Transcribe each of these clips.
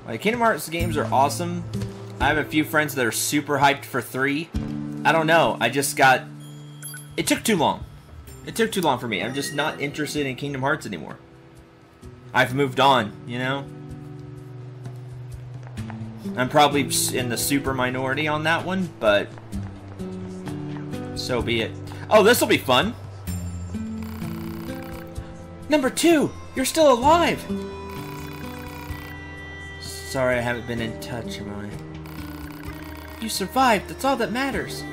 Like, Kingdom Hearts games are awesome. I have a few friends that are super hyped for 3. I don't know. I just got... It took too long. It took too long for me. I'm just not interested in Kingdom Hearts anymore. I've moved on, you know? I'm probably in the super minority on that one, but... so be it. Oh, this'll be fun! Number 2! You're still alive! Sorry I haven't been in touch, am I? You survived, that's all that matters.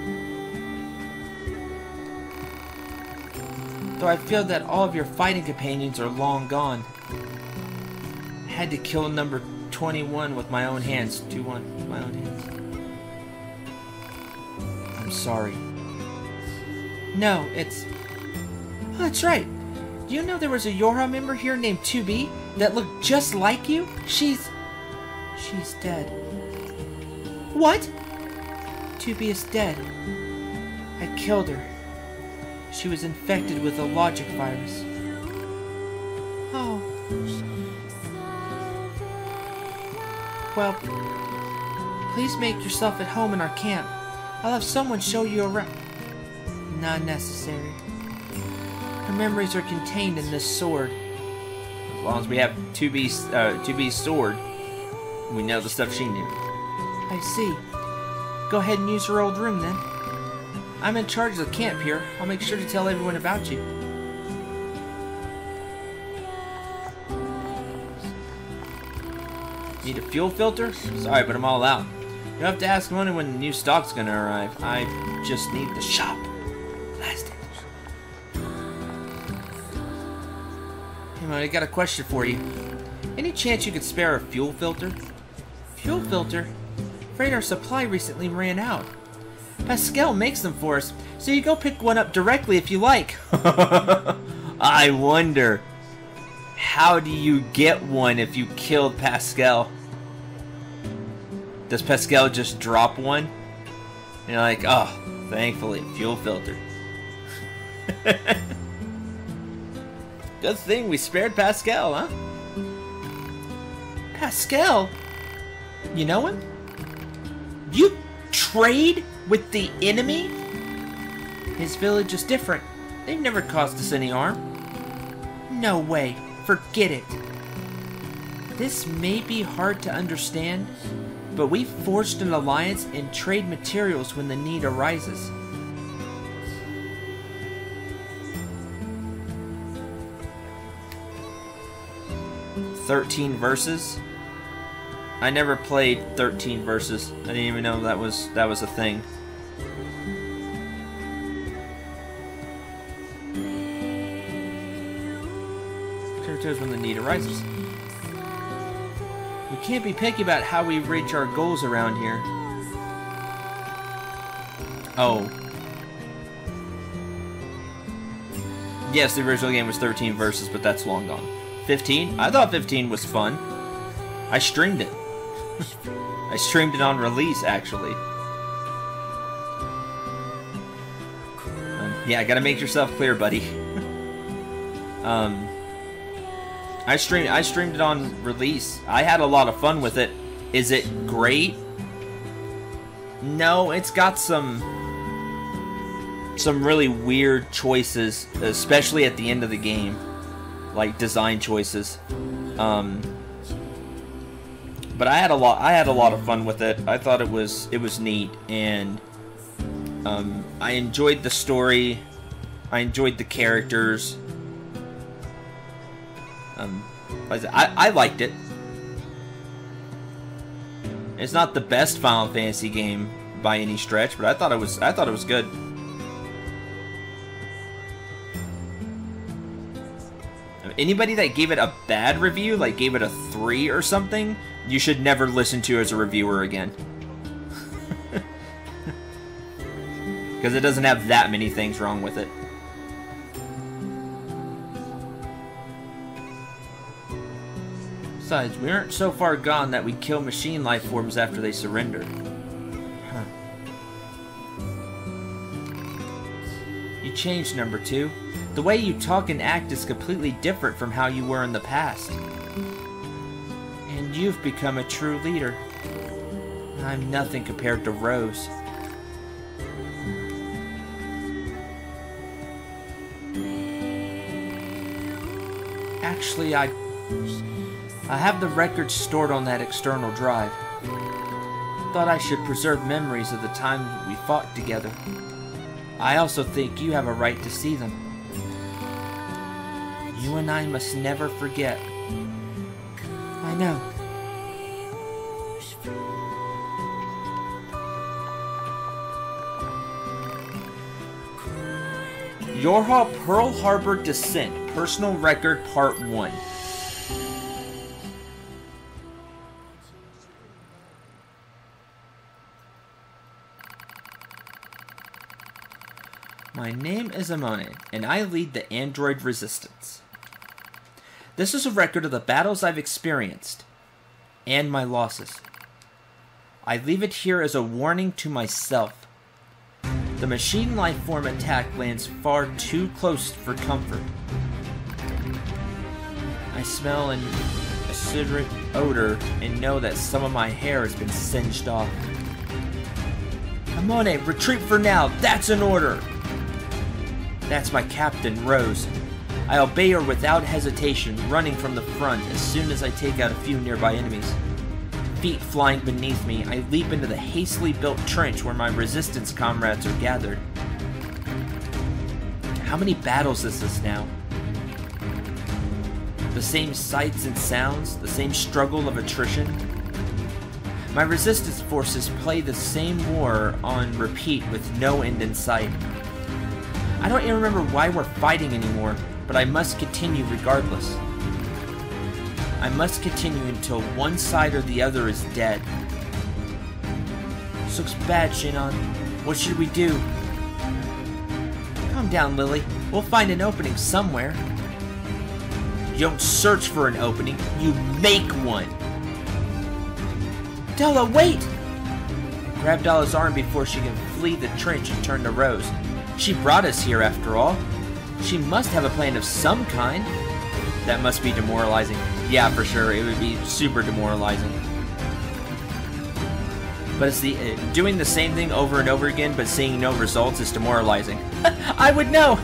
Though I feel that all of your fighting companions are long gone. I had to kill number 21 with my own hands. 2-1 with my own hands. I'm sorry. No, it's... Oh, that's right. Do you know there was a Yorha member here named 2B that looked just like you? She's dead. What? 2B is dead. I killed her. She was infected with a logic virus. Oh. Well, please make yourself at home in our camp. I'll have someone show you around. Not necessary. Her memories are contained in this sword. As long as we have 2B's sword, we know the stuff she knew. I see. Go ahead and use her old room then. I'm in charge of the camp here. I'll make sure to tell everyone about you. Need a fuel filter? Sorry, but I'm all out. You'll have to ask Mona when the new stock's gonna arrive. I just need the shop. Last day. Hey, Mona, I got a question for you. Any chance you could spare a fuel filter? Fuel filter? Afraid our supply recently ran out. Pascal makes them for us, so you go pick one up directly if you like. I wonder, how do you get one if you killed Pascal? Does Pascal just drop one? And you're like, oh, thankfully, fuel filter. Good thing we spared Pascal, huh? Pascal? You know him? You trade with the enemy? His village is different. They've never caused us any harm. No way. Forget it. This may be hard to understand, but we forged an alliance and trade materials when the need arises. "13 verses? I never played 13 verses. I didn't even know that was a thing. Territories when the need arises. We can't be picky about how we reach our goals around here. Oh. Yes, the original game was 13 verses, but that's long gone. 15? I thought 15 was fun. I streamed it. I streamed it on release, actually. Yeah, gotta make yourself clear, buddy. I streamed it on release. I had a lot of fun with it. Is it great? No, it's got some really weird choices, especially at the end of the game, like design choices. But I had a lot of fun with it. I thought it was neat, and I enjoyed the story. I enjoyed the characters. I liked it. It's not the best Final Fantasy game by any stretch, but I thought it was good. Anybody that gave it a bad review, like gave it a 3 or something, you should never listen to as a reviewer again. Because it doesn't have that many things wrong with it. Besides, we aren't so far gone that we kill machine life forms after they surrender. Huh. You changed, number 2. The way you talk and act is completely different from how you were in the past. And You've become a true leader. I'm nothing compared to Rose. Actually, I have the records stored on that external drive. Thought I should preserve memories of the time we fought together. I also think you have a right to see them. You and I must never forget. I know. Yorha Pearl Harbor Descent, Personal Record Part 1. My name is Amone, and I lead the android resistance. This is a record of the battles I've experienced, and my losses. I leave it here as a warning to myself. The machine life form attack lands far too close for comfort. I smell an acidic odor and know that some of my hair has been singed off. Amone, retreat for now! That's an order! That's my captain, Rose. I obey her without hesitation, running from the front as soon as I take out a few nearby enemies. Feet flying beneath me, I leap into the hastily built trench where my resistance comrades are gathered. How many battles is this now? The same sights and sounds, the same struggle of attrition. My resistance forces play the same war on repeat with no end in sight. I don't even remember why we're fighting anymore, but I must continue regardless. I must continue until one side or the other is dead. This looks bad, Shinon. What should we do? Calm down, Lily. We'll find an opening somewhere. You don't search for an opening, you make one! Della, wait! I grab Della's arm before she can flee the trench and turn to Rose. She brought us here after all. She must have a plan of some kind. That must be demoralizing. Yeah, for sure, it would be super demoralizing. But it's the doing the same thing over and over again, but seeing no results is demoralizing. I would know.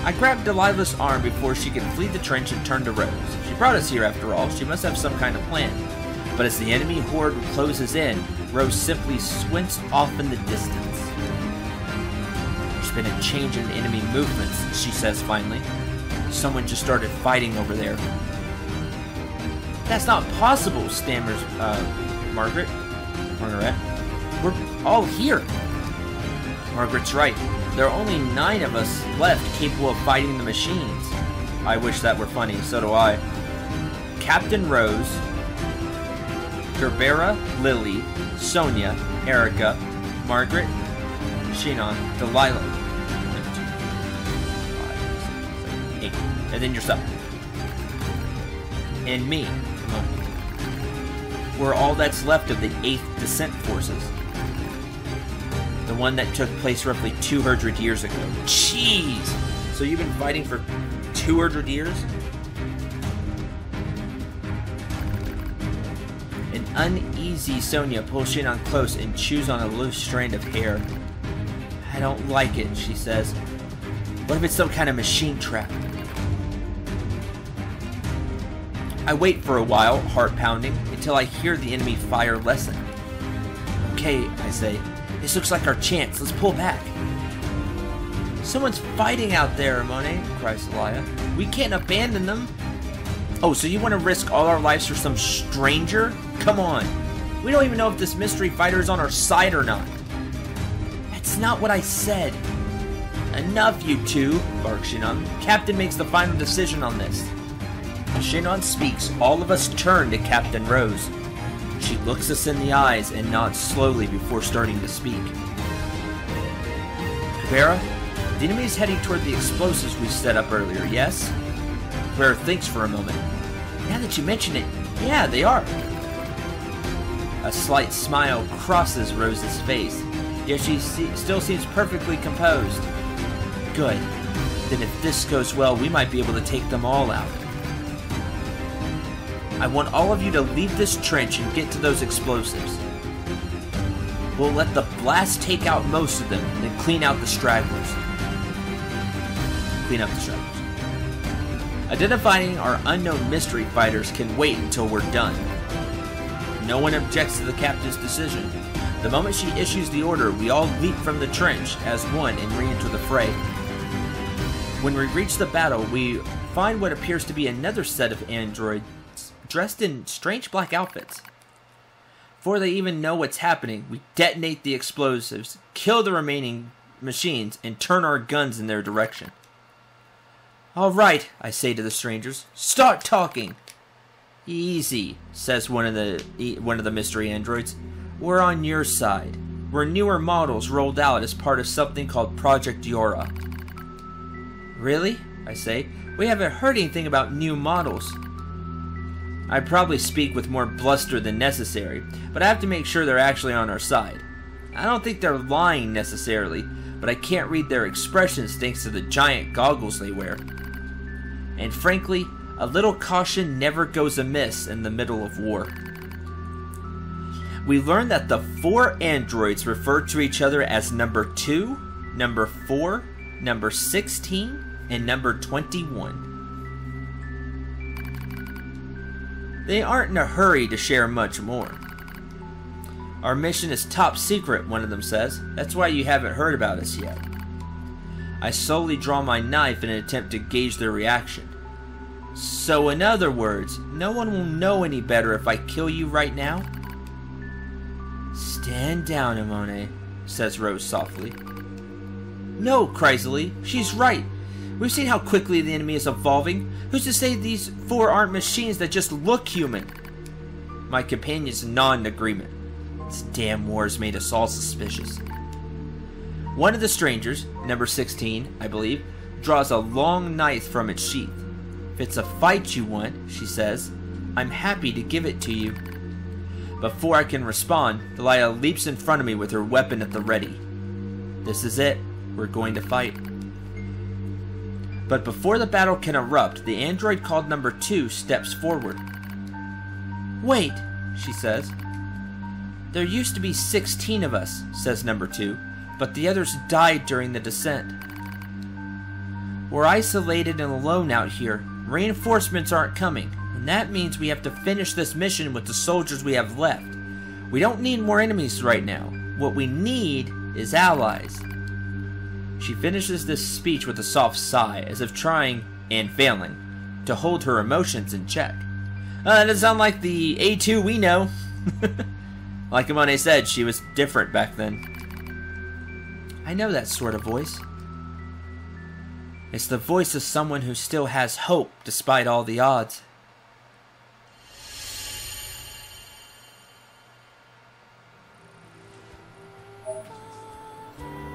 I grabbed Delilah's arm before she could flee the trench and turn to Rose. She brought us here after all. She must have some kind of plan. But as the enemy horde closes in, Rose simply squints off in the distance. There's been a change in enemy movements, she says finally. Someone just started fighting over there. That's not possible, stammers, Margaret. We're all here. Margaret's right. There are only 9 of us left capable of fighting the machines. I wish that were funny, so do I. Captain Rose, Gerbera, Lily, Sonia, Erica, Margaret, Shinon, Delilah. 1, 2, 3, 4, 5, 6, 7, 8. And then yourself. And me. We're all that's left of the 8th Descent Forces. The one that took place roughly 200 years ago. Jeez! So you've been fighting for 200 years? An uneasy Sonia pulls Shinon close and chews on a loose strand of hair. I don't like it, she says. What if it's some kind of machine trap? I wait for a while, heart pounding, until I hear the enemy fire lessen. Okay, I say. This looks like our chance. Let's pull back. Someone's fighting out there, Amone, cries Elia. We can't abandon them. Oh, so you want to risk all our lives for some stranger? Come on. We don't even know if this mystery fighter is on our side or not. That's not what I said. Enough, you two, barks Shinon. Captain makes the final decision on this. As Shinon speaks, all of us turn to Captain Rose. She looks us in the eyes and nods slowly before starting to speak. Cabrera, the enemy is heading toward the explosives we set up earlier, yes? Cabrera thinks for a moment. Now that you mention it, yeah, they are. A slight smile crosses Rose's face, yet she still seems perfectly composed. Good. then if this goes well, we might be able to take them all out. I want all of you to leave this trench and get to those explosives. We'll let the blast take out most of them, then clean out the stragglers. Clean up the stragglers. Identifying our unknown mystery fighters can wait until we're done. No one objects to the captain's decision. The moment she issues the order, we all leap from the trench as one and re-enter the fray. When we reach the battle, we find what appears to be another set of androids dressed in strange black outfits. Before they even know what's happening, we detonate the explosives, kill the remaining machines, and turn our guns in their direction. "All right," I say to the strangers, "start talking." "Easy," says one of the mystery androids. "We're on your side. We're newer models rolled out as part of something called Project Yora." "Really?" I say. "We haven't heard anything about new models." I probably speak with more bluster than necessary, but I have to make sure they're actually on our side. I don't think they're lying necessarily, but I can't read their expressions thanks to the giant goggles they wear. And frankly, a little caution never goes amiss in the middle of war. We learn that the 4 androids refer to each other as number 2, number 4, number 16, and number 21. They aren't in a hurry to share much more. "Our mission is top secret," one of them says. "That's why you haven't heard about us yet." I slowly draw my knife in an attempt to gauge their reaction. "So in other words, no one will know any better if I kill you right now?" "Stand down, Amone," says Rose softly. "No," cries Ali. "She's right. We've seen how quickly the enemy is evolving. Who's to say these 4 aren't machines that just look human?" My companions nod in agreement. This damn war's made us all suspicious. One of the strangers, number 16, I believe, draws a long knife from its sheath. "If it's a fight you want," she says, "I'm happy to give it to you." Before I can respond, Delia leaps in front of me with her weapon at the ready. This is it. We're going to fight. But before the battle can erupt, the android called number 2 steps forward. "Wait," she says. "There used to be 16 of us," says number 2, "but the others died during the descent. We're isolated and alone out here. Reinforcements aren't coming, and that means we have to finish this mission with the soldiers we have left. We don't need more enemies right now. What we need is allies." She finishes this speech with a soft sigh, as if trying, and failing, to hold her emotions in check. That doesn't sound like the A2 we know. Like Amone said, she was different back then. I know that sort of voice. It's the voice of someone who still has hope despite all the odds.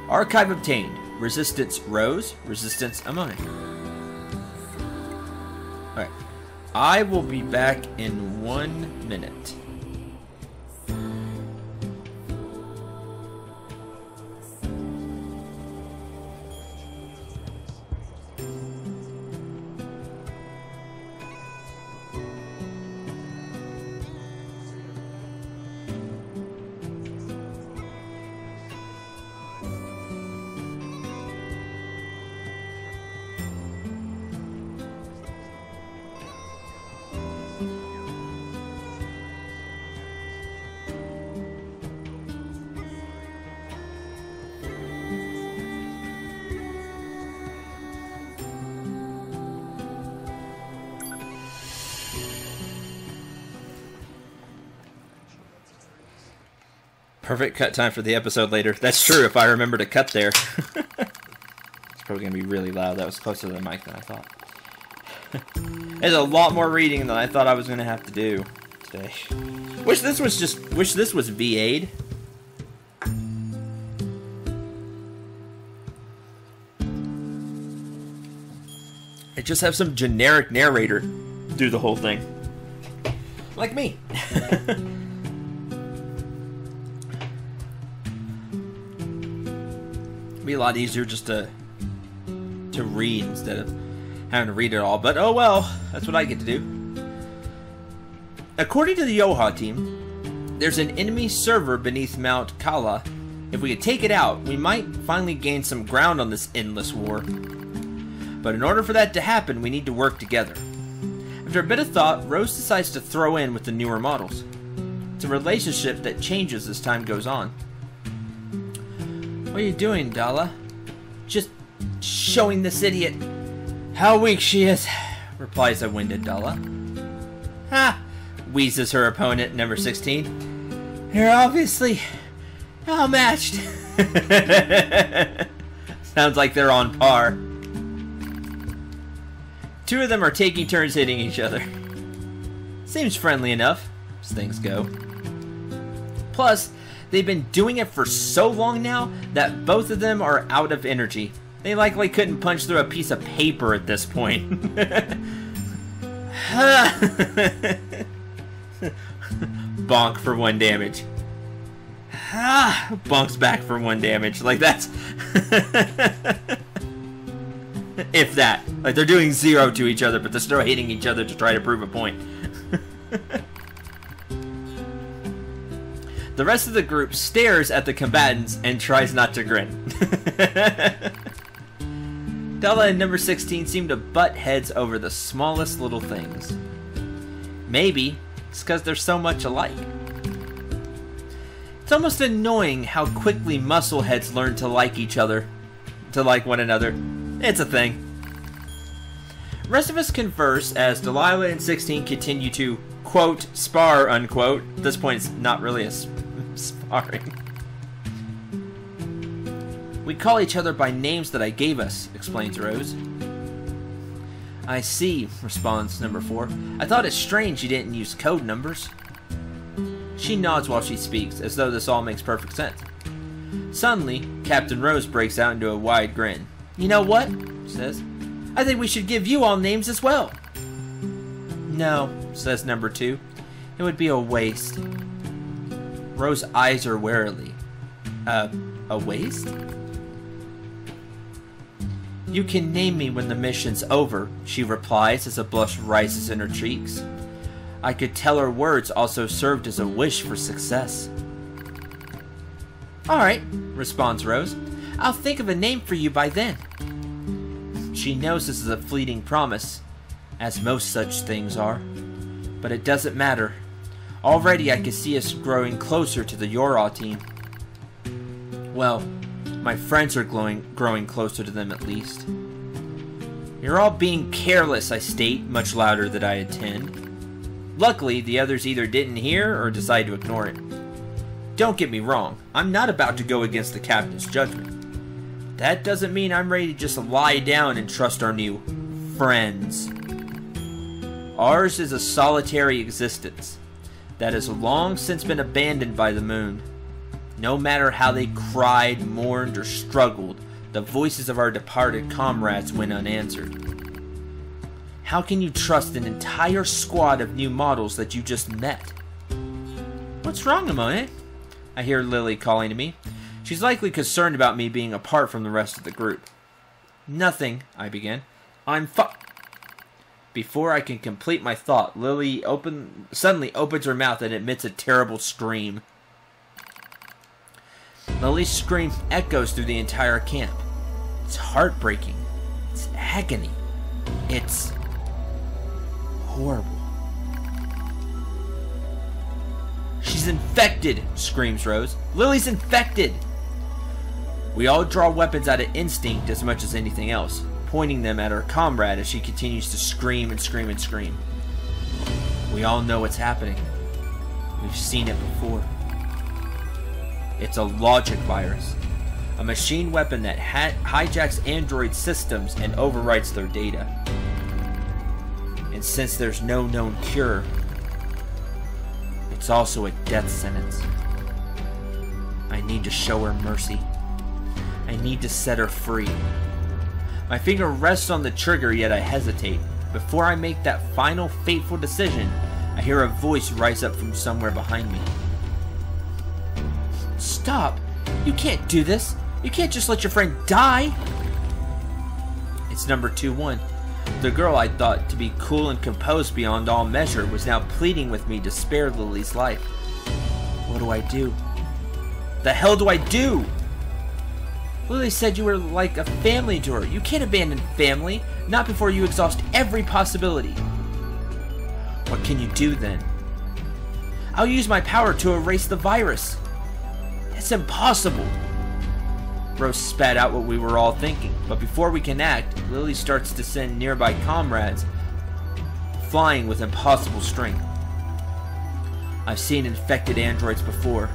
Archive obtained. Resistance Rose, Resistance Amone. Alright. I will be back in 1 minute. Perfect cut time for the episode later. That's true if I remember to cut there. It's probably going to be really loud. That was closer to the mic than I thought. There's a lot more reading than I thought I was going to have to do today. Wish this was VA'd. It just have some generic narrator do the whole thing. Like me. Be a lot easier just to to read instead of having to read it all. But oh well, that's what I get to do. According to the Yoha team, there's an enemy server beneath Mount Kala. If we could take it out, we might finally gain some ground on this endless war. But in order for that to happen, we need to work together. After a bit of thought, Rose decides to throw in with the newer models. It's a relationship that changes as time goes on. What are you doing, Dala? Just showing this idiot how weak she is, replies a winded Dala. Ha! Wheezes her opponent, number 16. You're obviously outmatched. Sounds like they're on par. Two of them are taking turns hitting each other. Seems friendly enough, as things go. Plus, they've been doing it for so long now that both of them are out of energy. They likely couldn't punch through a piece of paper at this point. Bonk for 1 damage. Bonks back for 1 damage. Like that's... if that. Like they're doing 0 to each other, but they're still hitting each other to try to prove a point. The rest of the group stares at the combatants and tries not to grin. Della and number 16 seem to butt heads over the smallest little things. Maybe it's because they're so much alike. It's almost annoying how quickly muscleheads learn to like each other. To like one another. It's a thing. The rest of us converse as Delilah and 16 continue to, quote, spar, unquote. At this point, it's not really a sparring. We call each other by names that I gave us, explains Rose. I see, responds number 4. I thought it strange you didn't use code numbers. She nods while she speaks, as though this all makes perfect sense. Suddenly, Captain Rose breaks out into a wide grin. You know what? She says. I think we should give you all names as well. No, says number 2. It would be a waste. Rose eyes her warily. A waste? You can name me when the mission's over, she replies as a blush rises in her cheeks. I could tell her words also served as a wish for success. Alright, responds Rose. I'll think of a name for you by then. She knows this is a fleeting promise, as most such things are. But it doesn't matter. Already I can see us growing closer to the Yora team. Well, my friends are growing closer to them at least. You're all being careless, I state, much louder than I intend. Luckily, the others either didn't hear or decided to ignore it. Don't get me wrong, I'm not about to go against the captain's judgment. That doesn't mean I'm ready to just lie down and trust our new friends. Ours is a solitary existence that has long since been abandoned by the moon. No matter how they cried, mourned, or struggled, the voices of our departed comrades went unanswered. How can you trust an entire squad of new models that you just met? What's wrong, Amone? I hear Lily calling to me. She's likely concerned about me being apart from the rest of the group. Nothing, I begin. Before I can complete my thought, Lily suddenly opens her mouth and emits a terrible scream. Lily's scream echoes through the entire camp. It's heartbreaking. It's agony. It's horrible. She's infected, screams Rose. Lily's infected! We all draw weapons out of instinct as much as anything else, pointing them at her comrade as she continues to scream and scream and scream. We all know what's happening. We've seen it before. It's a logic virus, a machine weapon that hijacks android systems and overwrites their data. And since there's no known cure, it's also a death sentence. I need to show her mercy. I need to set her free. My finger rests on the trigger, yet I hesitate. Before I make that final fateful decision, I hear a voice rise up from somewhere behind me. Stop! You can't do this! You can't just let your friend die! It It's number 2-1. The girl I thought to be cool and composed beyond all measure was now pleading with me to spare Lily's life. What do I do? The hell do I do? Lily said you were like a family to her. You can't abandon family, not before you exhaust every possibility. What can you do then? I'll use my power to erase the virus. It's impossible. Rose spat out what we were all thinking, but before we can act, Lily starts to send nearby comrades flying with impossible strength. I've seen infected androids before.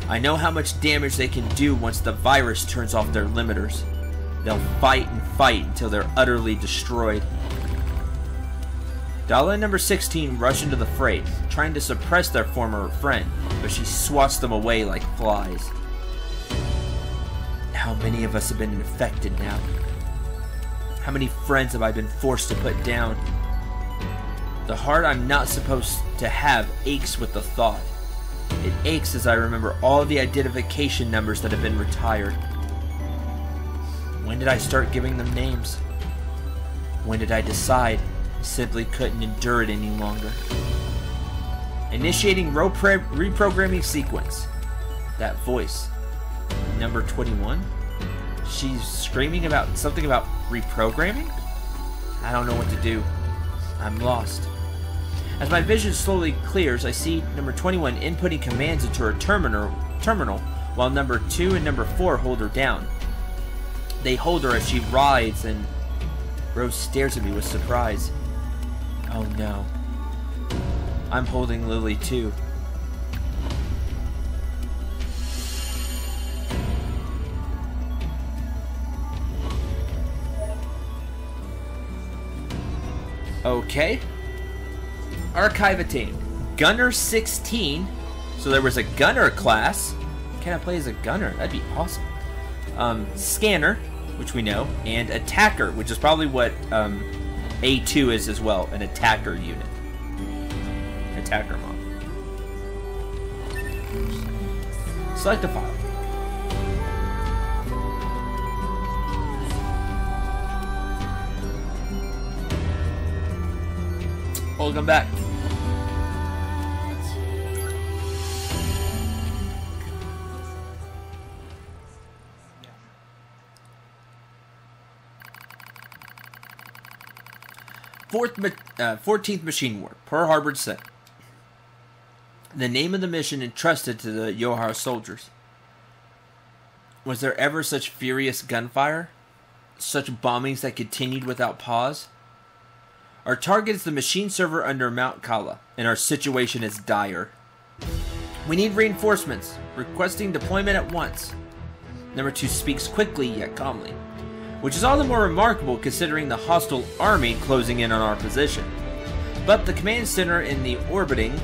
I know how much damage they can do once the virus turns off their limiters. They'll fight and fight until they're utterly destroyed. Dala and number 16 rush into the fray, trying to suppress their former friend, but she swats them away like flies. How many of us have been infected now? How many friends have I been forced to put down? The heart I'm not supposed to have aches with the thought. It aches as I remember all the identification numbers that have been retired. When did I start giving them names? When did I decide I simply couldn't endure it any longer? Initiating reprogramming sequence. That voice. Number 21? She's screaming about something about reprogramming? I don't know what to do. I'm lost. As my vision slowly clears, I see number 21 inputting commands into her terminal, while number 2 and number 4 hold her down. They hold her as she writhes, and Rose stares at me with surprise. Oh no. I'm holding Lily too. Okay. Archive attained. Gunner 16. So there was a gunner class. Can I play as a gunner? That'd be awesome. Scanner, which we know, and attacker, which is probably what A2 is as well, an attacker unit. Attacker mod. Select a file. Welcome back. Fourth 14th Machine War, Pearl Harbor set. The name of the mission entrusted to the Yohar soldiers. Was there ever such furious gunfire? Such bombings that continued without pause? Our target is the machine server under Mount Kala, and our situation is dire. We need reinforcements, requesting deployment at once. Number 2 speaks quickly yet calmly, which is all the more remarkable considering the hostile army closing in on our position. But the command center in the orbiting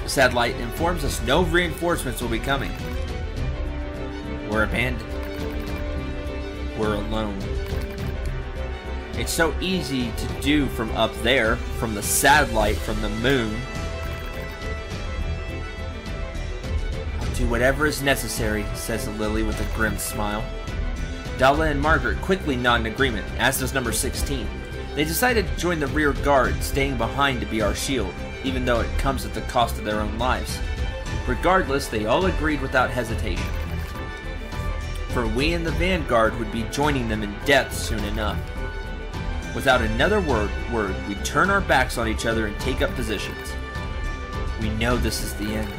satellite informs us no reinforcements will be coming. We're abandoned. We're alone. It's so easy to do from up there, from the satellite, from the moon. I'll do whatever is necessary, says Lily with a grim smile. Dala and Margaret quickly nod in agreement, as does number 16. They decided to join the rear guard, staying behind to be our shield, even though it comes at the cost of their own lives. Regardless, they all agreed without hesitation. For we in the vanguard would be joining them in death soon enough. Without another word, we turn our backs on each other and take up positions. We know this is the end.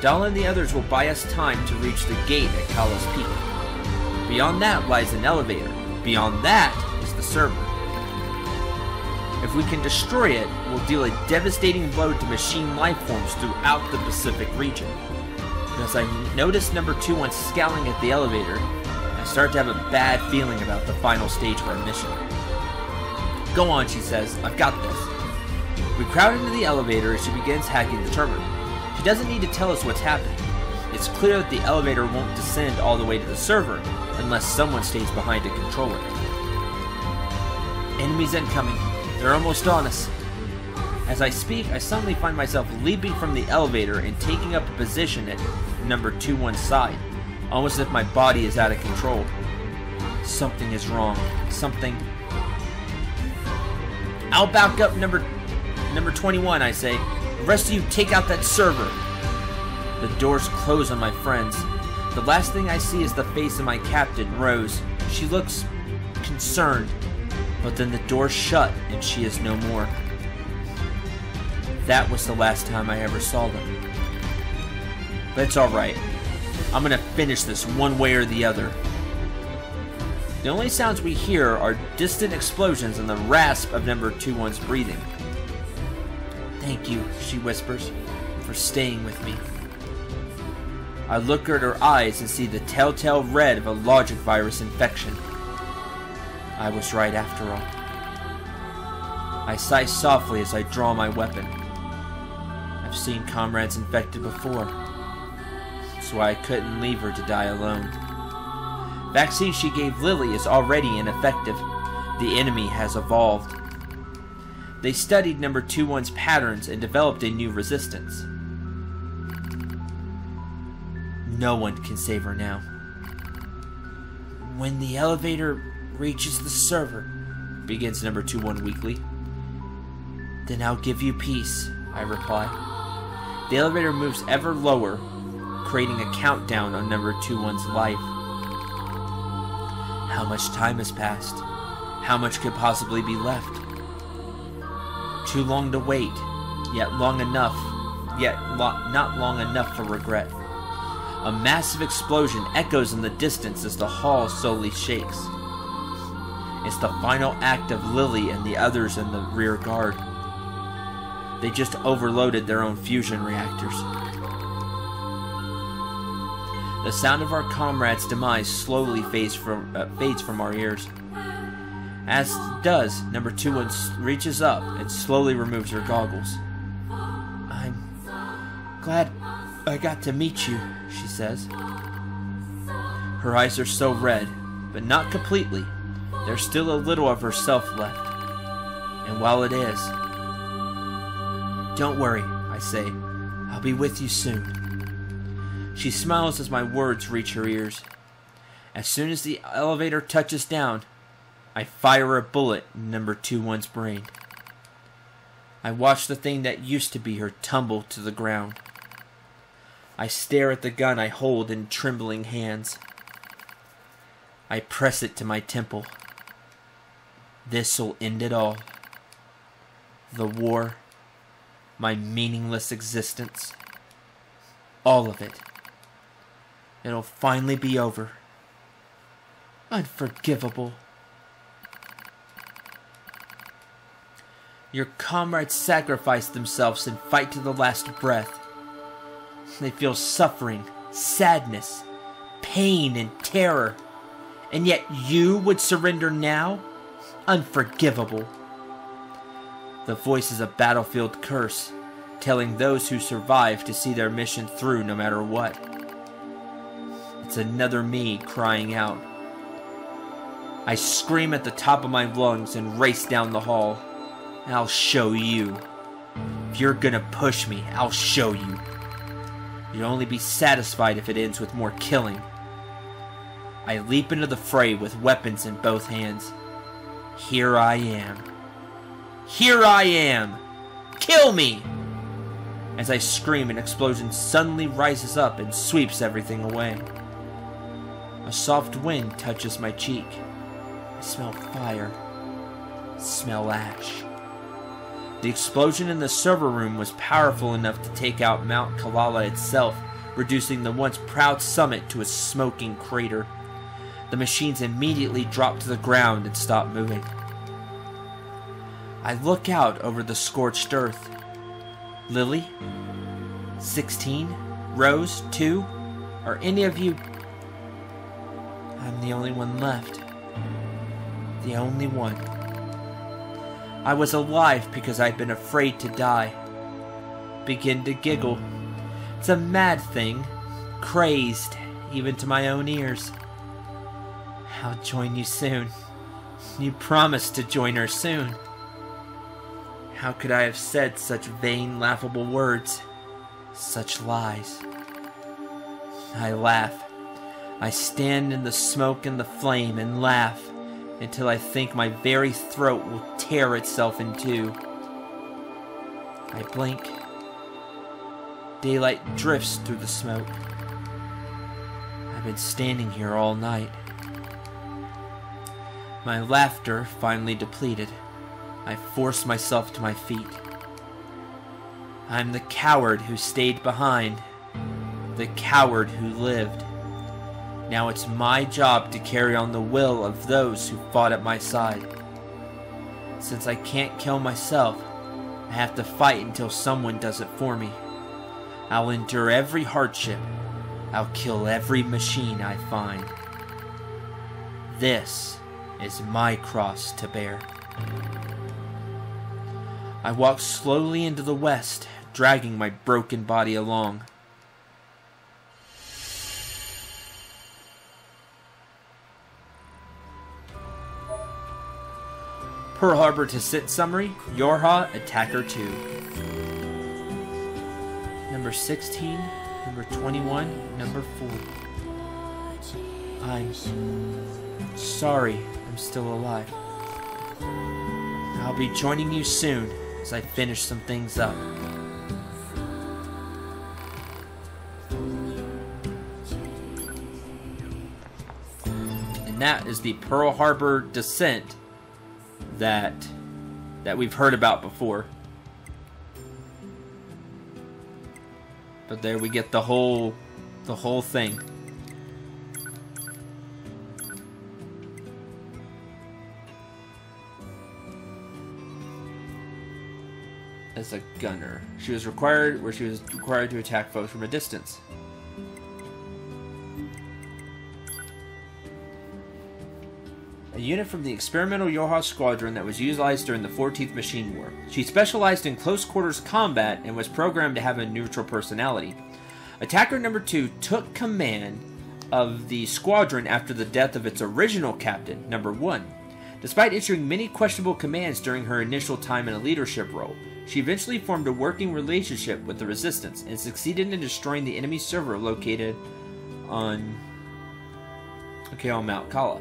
Dala and the others will buy us time to reach the gate at Kala's Peak. Beyond that lies an elevator. Beyond that is the server. If we can destroy it, we'll deal a devastating blow to machine life forms throughout the Pacific region. And as I notice number 2 once scowling at the elevator, I start to have a bad feeling about the final stage of our mission. Go on, she says. I've got this. We crowd into the elevator as she begins hacking the terminal. She doesn't need to tell us what's happening. It's clear that the elevator won't descend all the way to the server unless someone stays behind to control it. Enemies incoming. They're almost on us. As I speak, I suddenly find myself leaping from the elevator and taking up a position at number 21's side, almost as if my body is out of control. Something is wrong. Something... I'll back up number 21, I say. The rest of you take out that server. The doors close on my friends. The last thing I see is the face of my captain, Rose. She looks concerned, but then the door shut and she is no more. That was the last time I ever saw them. But it's alright. I'm gonna finish this one way or the other. The only sounds we hear are distant explosions and the rasp of number 21's breathing. Thank you, she whispers, for staying with me. I look at her eyes and see the telltale red of a logic virus infection. I was right after all. I sigh softly as I draw my weapon. I've seen comrades infected before. That's why I couldn't leave her to die alone. Vaccine she gave Lily is already ineffective. The enemy has evolved. They studied number 21's patterns and developed a new resistance. No one can save her now. When the elevator reaches the server, begins number 21 weakly. Then I'll give you peace, I reply. The elevator moves ever lower, creating a countdown on number 21's life. How much time has passed? How much could possibly be left? Too long to wait, yet long enough, not long enough for regret. A massive explosion echoes in the distance as the hall slowly shakes. It's the final act of Lily and the others in the rear guard. They just overloaded their own fusion reactors. The sound of our comrade's demise slowly fades from our ears. As it does, number 21 reaches up and slowly removes her goggles. I'm glad I got to meet you, she says. Her eyes are so red, but not completely. There's still a little of herself left. And while it is... Don't worry, I say. I'll be with you soon. She smiles as my words reach her ears. As soon as the elevator touches down, I fire a bullet in number 21's brain. I watch the thing that used to be her tumble to the ground. I stare at the gun I hold in trembling hands. I press it to my temple. This'll end it all. The war, my meaningless existence, all of it. It'll finally be over. Unforgivable. Your comrades sacrifice themselves and fight to the last breath. They feel suffering, sadness, pain, and terror. And yet you would surrender now? Unforgivable. The voice is a battlefield curse, telling those who survive to see their mission through no matter what. It's another me crying out. I scream at the top of my lungs and race down the hall. I'll show you. If you're gonna push me, I'll show you. You'll only be satisfied if it ends with more killing. I leap into the fray with weapons in both hands. Here I am. Here I am! Kill me! As I scream, an explosion suddenly rises up and sweeps everything away. A soft wind touches my cheek. I smell fire. Smell ash. The explosion in the server room was powerful enough to take out Mount Kalala itself, reducing the once proud summit to a smoking crater. The machines immediately dropped to the ground and stopped moving. I look out over the scorched earth. Lily? 16? Rose? 2? Are any of you... I'm the only one left. The only one. I was alive because I'd been afraid to die. Begin to giggle. It's a mad thing. Crazed, even to my own ears. I'll join you soon. You promised to join her soon. How could I have said such vain, laughable words? Such lies. I laugh. I stand in the smoke and the flame and laugh until I think my very throat will tear itself in two. I blink. Daylight drifts through the smoke. I've been standing here all night. My laughter finally depleted. I force myself to my feet. I'm the coward who stayed behind. The coward who lived. Now it's my job to carry on the will of those who fought at my side. Since I can't kill myself, I have to fight until someone does it for me. I'll endure every hardship. I'll kill every machine I find. This is my cross to bear. I walk slowly into the west, dragging my broken body along. Pearl Harbor to sit summary, Yorha, Attacker 2. Number 16, number 21, number 4. I'm sorry I'm still alive. I'll be joining you soon as I finish some things up. And that is the Pearl Harbor descent that we've heard about before. But there we get the whole thing. As a gunner, she was required to attack foes from a distance. A unit from the experimental Yorha squadron that was utilized during the 14th Machine War. She specialized in close quarters combat and was programmed to have a neutral personality. Attacker number 2 took command of the squadron after the death of its original captain, number 1. Despite issuing many questionable commands during her initial time in a leadership role, she eventually formed a working relationship with the Resistance and succeeded in destroying the enemy server located on Mount Kala.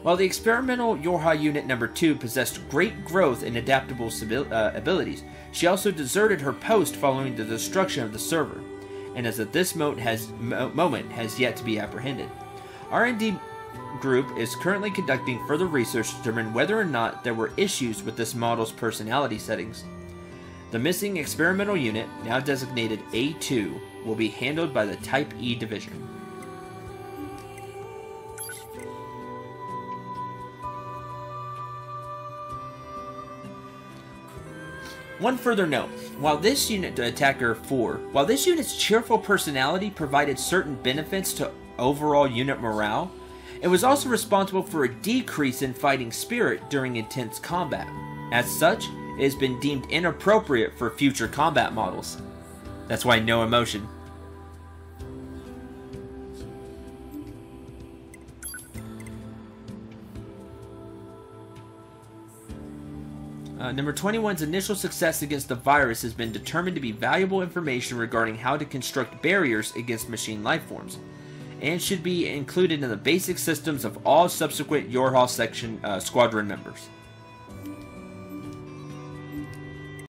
While the experimental Yorha Unit number 2 possessed great growth and adaptable abilities, she also deserted her post following the destruction of the server, and as of this moment has yet to be apprehended. R&D Group is currently conducting further research to determine whether or not there were issues with this model's personality settings. The missing experimental unit, now designated A2, will be handled by the Type E division. One further note, while this unit's cheerful personality provided certain benefits to overall unit morale, it was also responsible for a decrease in fighting spirit during intense combat. As such, it has been deemed inappropriate for future combat models. That's why no emotion. Number 21's initial success against the virus has been determined to be valuable information regarding how to construct barriers against machine lifeforms, and should be included in the basic systems of all subsequent Yorha section squadron members.